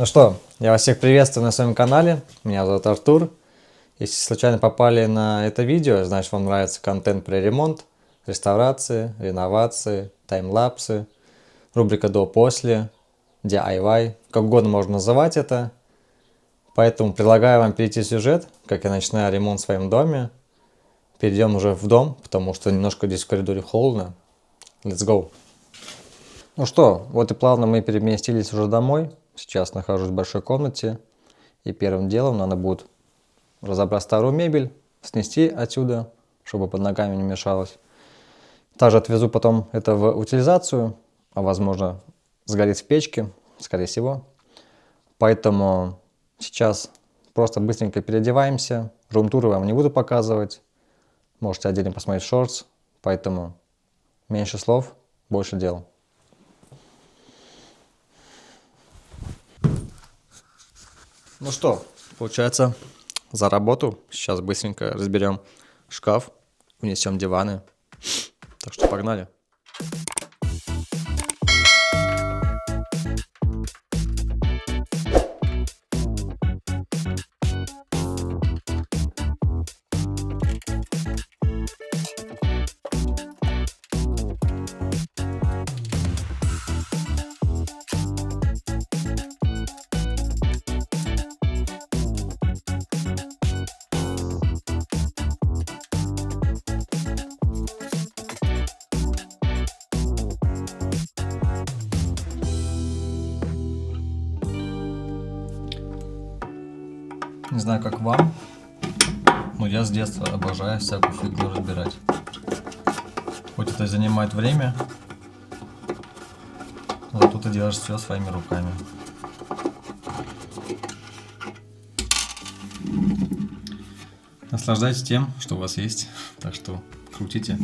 Ну что, я вас всех приветствую на своем канале. Меня зовут Артур. Если случайно попали на это видео, значит вам нравится контент про ремонт, реставрации, реновации, таймлапсы, рубрика до-после, DIY, как угодно можно называть это. Поэтому предлагаю вам перейти в сюжет, как я начинаю ремонт в своем доме. Перейдем уже в дом, потому что немножко здесь в коридоре холодно. Let's go! Ну что, вот и плавно мы переместились уже домой. Сейчас нахожусь в большой комнате. И первым делом надо будет разобрать старую мебель, снести отсюда, чтобы под ногами не мешалось. Также отвезу потом это в утилизацию, а возможно сгорит в печке, скорее всего. Поэтому сейчас просто быстренько переодеваемся. Рум-туры вам не буду показывать. Можете отдельно посмотреть шортс. Поэтому меньше слов, больше дел. Ну что, получается, за работу. Сейчас быстренько разберем шкаф, унесем диваны. Так что погнали. Не знаю, как вам, но я с детства обожаю всякую фигню разбирать. Хоть это и занимает время, зато ты делаешь все своими руками. Наслаждайтесь тем, что у вас есть, так что крутите.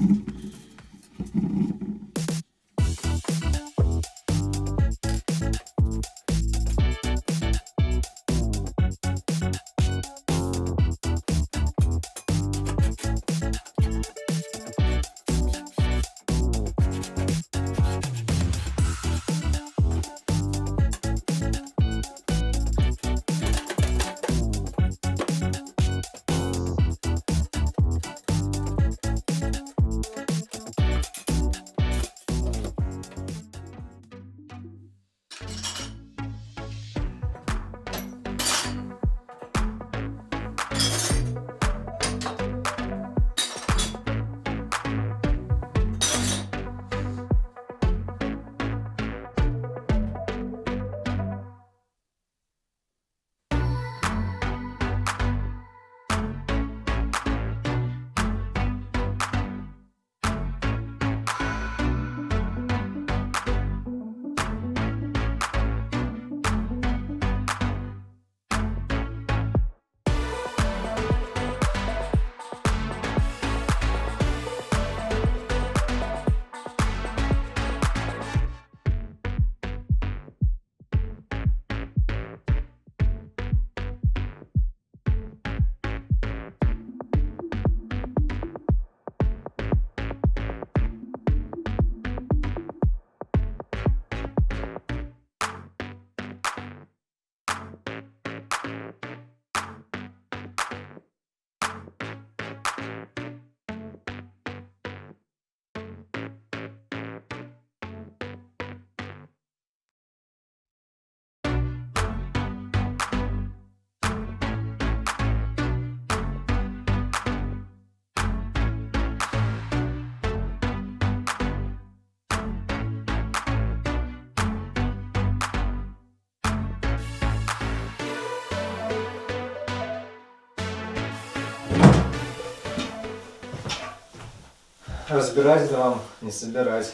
Разбирать это вам не собирать.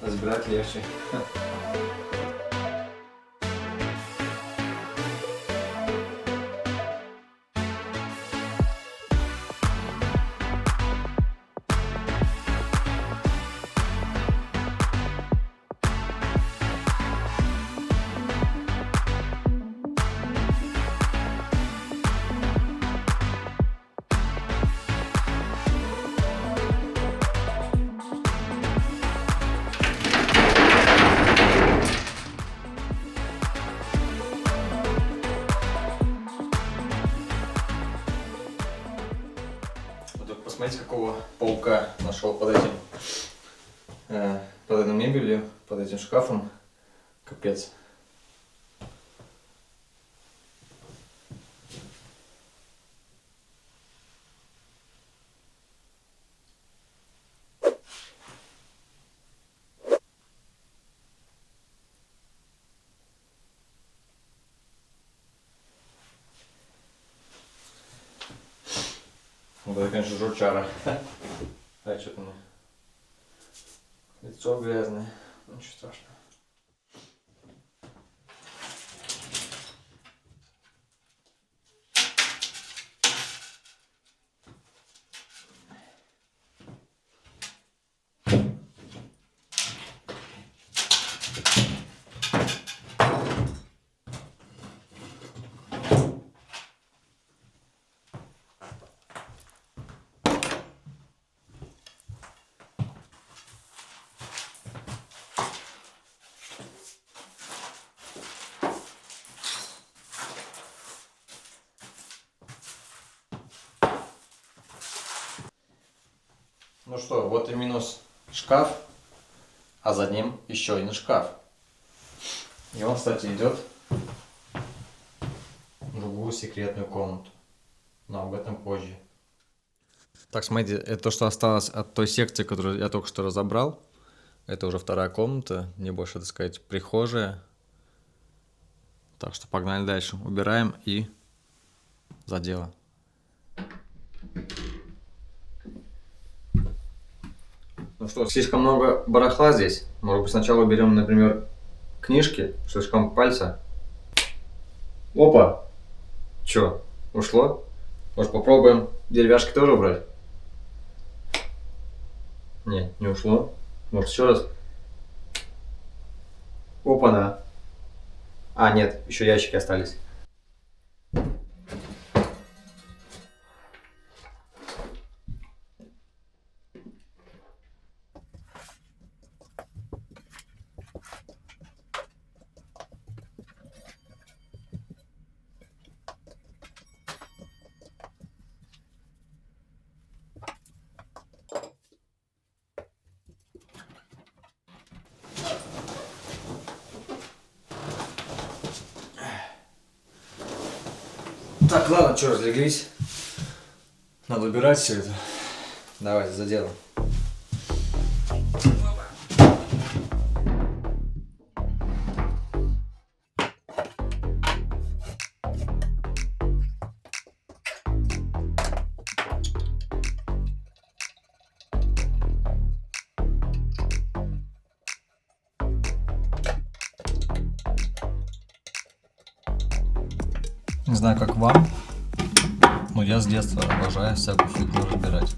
Разбирать легче. Посмотрите, какого паука нашел под этим, под этой мебелью, под этим шкафом. Капец. Вот это, конечно, жучара. А что-то мне лицо грязное. Ничего страшного. Ну что, вот и минус шкаф, а за ним еще один шкаф. И он, кстати, идет в другую секретную комнату. Но об этом позже. Так, смотрите, это то, что осталось от той секции, которую я только что разобрал. Это уже вторая комната, не больше, так сказать, прихожая. Так что погнали дальше. Убираем и за дело. Ну что, слишком много барахла здесь. Может быть, сначала уберем, например, книжки, слишком пальца. Опа! Чё, ушло? Может, попробуем деревяшки тоже убрать? Не, не ушло. Может, еще раз? Опа-на! А, нет, еще ящики остались. Так, ладно, что, разлеглись? Надо убирать все это. Давайте, за дело. Не знаю, как вам, но я с детства обожаю всякую фигню разбирать.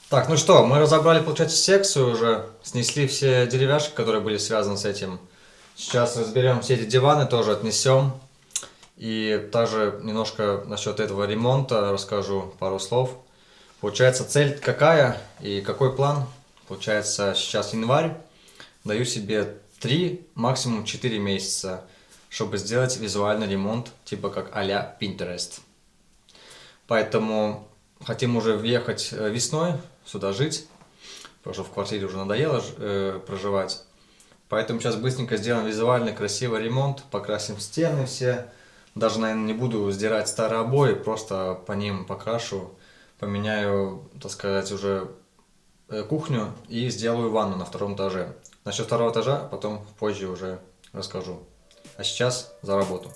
Так, ну что, мы разобрали, получается, секцию уже, снесли все деревяшки, которые были связаны с этим. Сейчас разберем все эти диваны, тоже отнесем. И также немножко насчет этого ремонта расскажу пару слов. Получается, цель какая и какой план? Получается, сейчас январь. Даю себе 3, максимум 4 месяца, чтобы сделать визуальный ремонт, типа как а-ля Pinterest. Поэтому хотим уже въехать весной сюда жить, потому что в квартире уже надоело проживать. Поэтому сейчас быстренько сделаем визуальный красивый ремонт, покрасим стены все. Даже, наверное, не буду сдирать старые обои, просто по ним покрашу, поменяю, так сказать, уже кухню и сделаю ванну на 2-м этаже. Насчет 2-го этажа потом позже уже расскажу. А сейчас за работу.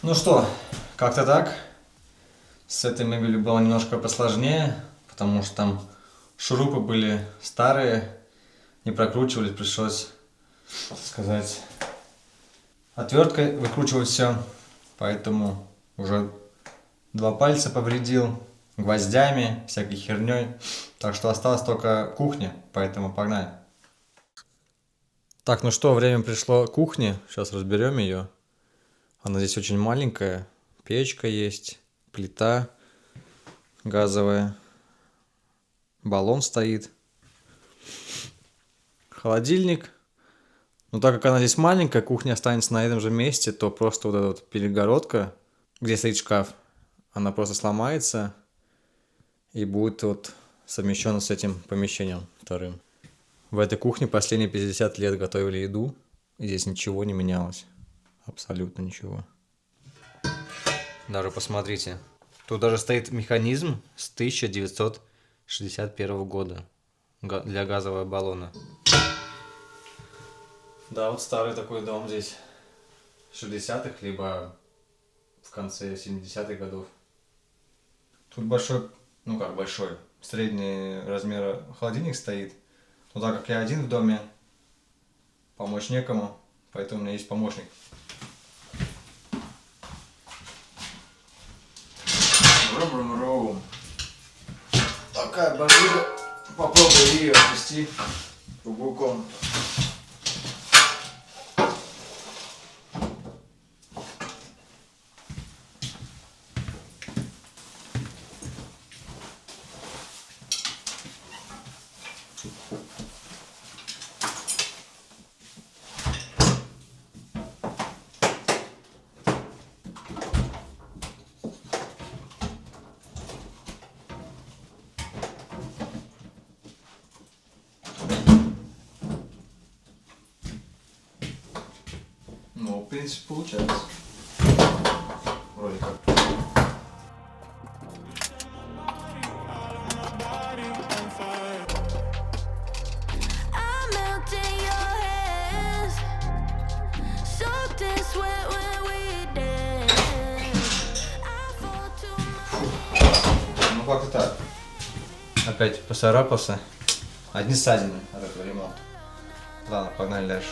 Ну что, как-то так. С этой мебелью было немножко посложнее, потому что там шурупы были старые, не прокручивались, пришлось, так сказать, отверткой выкручивать все. Поэтому уже 2 пальца повредил, гвоздями, всякой херней. Так что осталась только кухня, поэтому погнали. Так, ну что, время пришло к кухне. Сейчас разберем ее. Она здесь очень маленькая. Печка есть, плита газовая, баллон стоит, холодильник. Но так как она здесь маленькая, кухня останется на этом же месте, то просто вот эта вот перегородка, где стоит шкаф, она просто сломается и будет вот совмещена с этим помещением вторым. В этой кухне последние 50 лет готовили еду, и здесь ничего не менялось. Абсолютно ничего. Даже посмотрите. Тут даже стоит механизм с 1961 года для газового баллона. Да, вот старый такой дом здесь. 60-х, либо в конце 70-х годов. Тут большой, ну как большой, средний размер холодильник стоит. Но так как я один в доме, помочь некому, поэтому у меня есть помощник. Такая божуля. Попробую ее отвести в другую комнату. Ну, в принципе, получается. Вроде как. Ну, как-то так. Опять поцарапался. Одни ссадины от этого ремонта. Ладно, погнали дальше.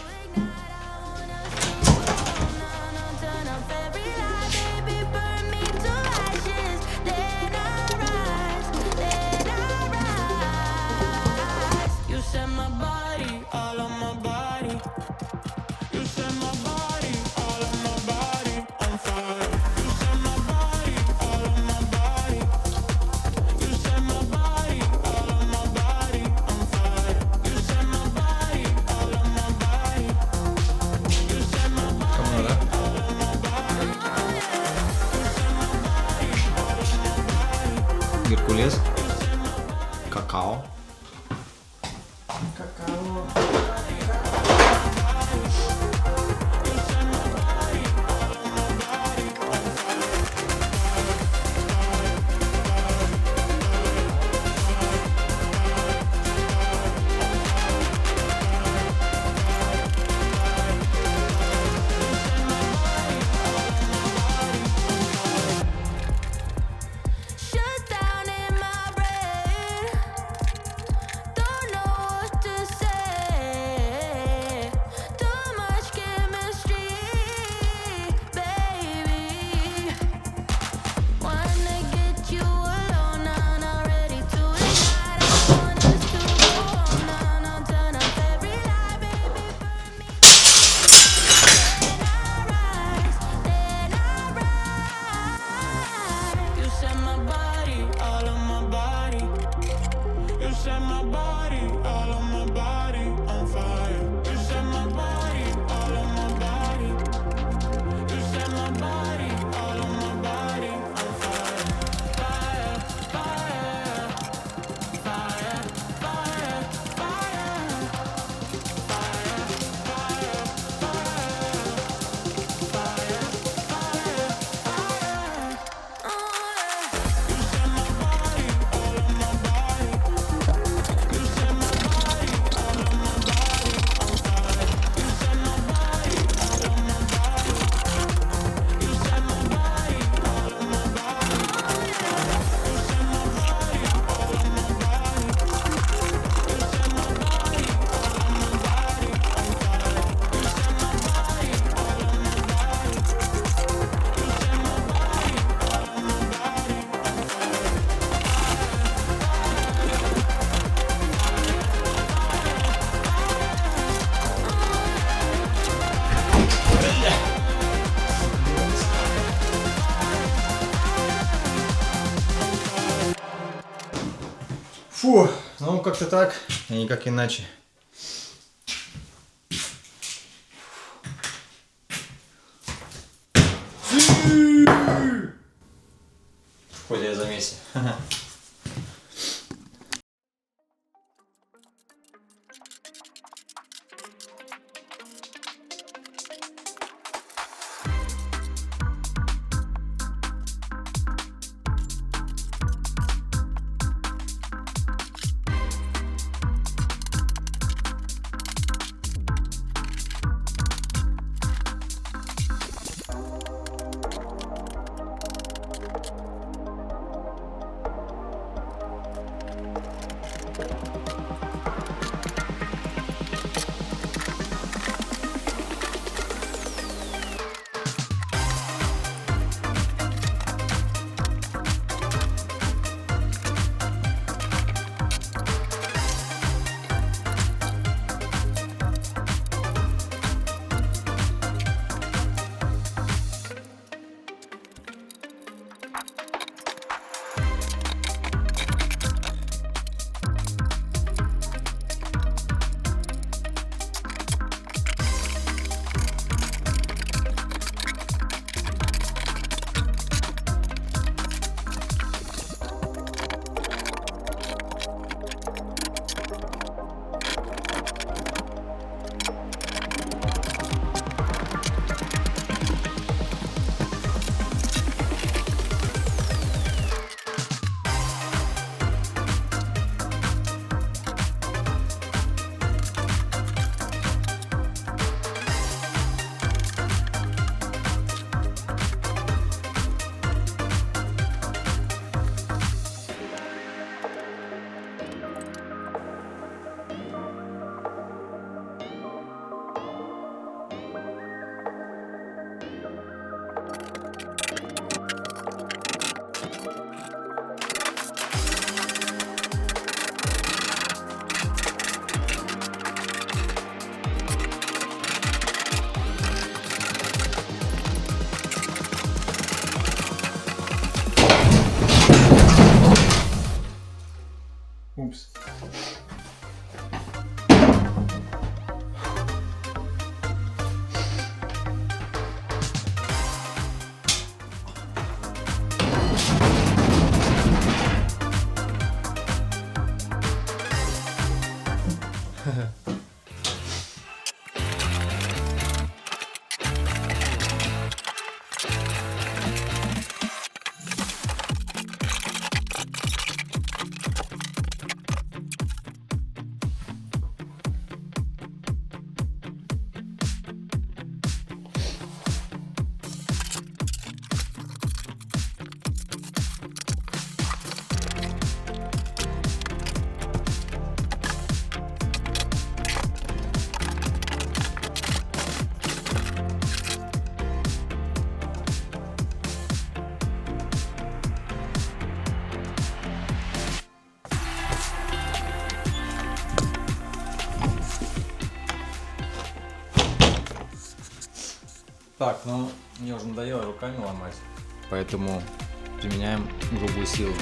Фу, ну как-то так, и никак иначе. Хоть я замесе. Упс. Так, ну мне уже надоело руками ломать, поэтому применяем грубую силу.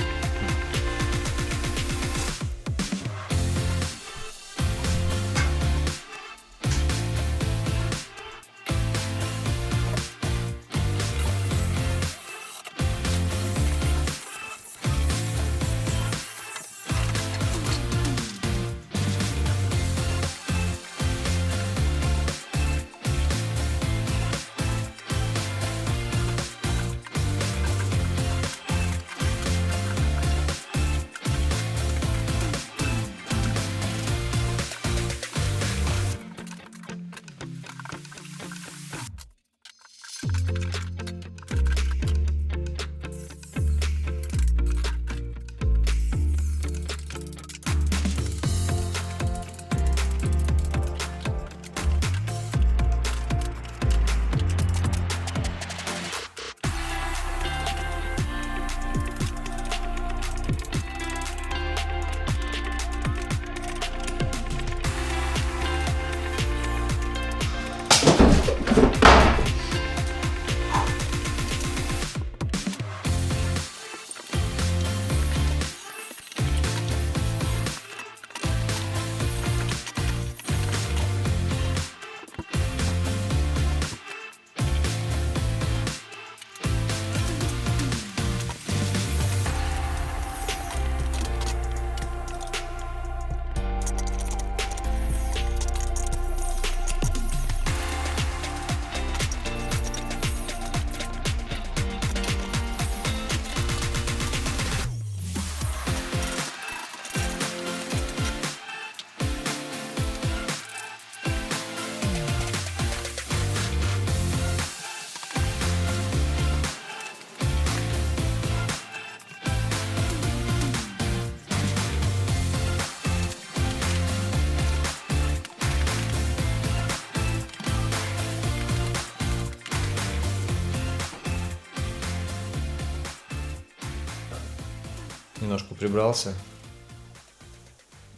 Немножко прибрался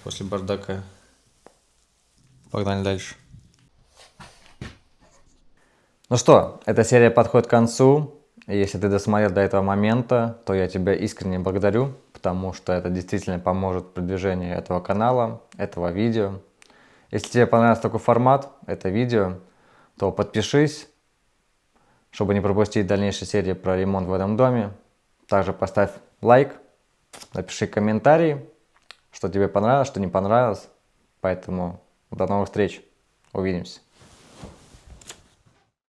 после бардака. Погнали дальше. Ну что, эта серия подходит к концу. И если ты досмотрел до этого момента, то я тебя искренне благодарю, потому что это действительно поможет в продвижению этого канала, этого видео. Если тебе понравился такой формат, это видео, то подпишись, чтобы не пропустить дальнейшие серии про ремонт в этом доме. Также поставь лайк, напиши комментарий, что тебе понравилось, что не понравилось. Поэтому до новых встреч, увидимся.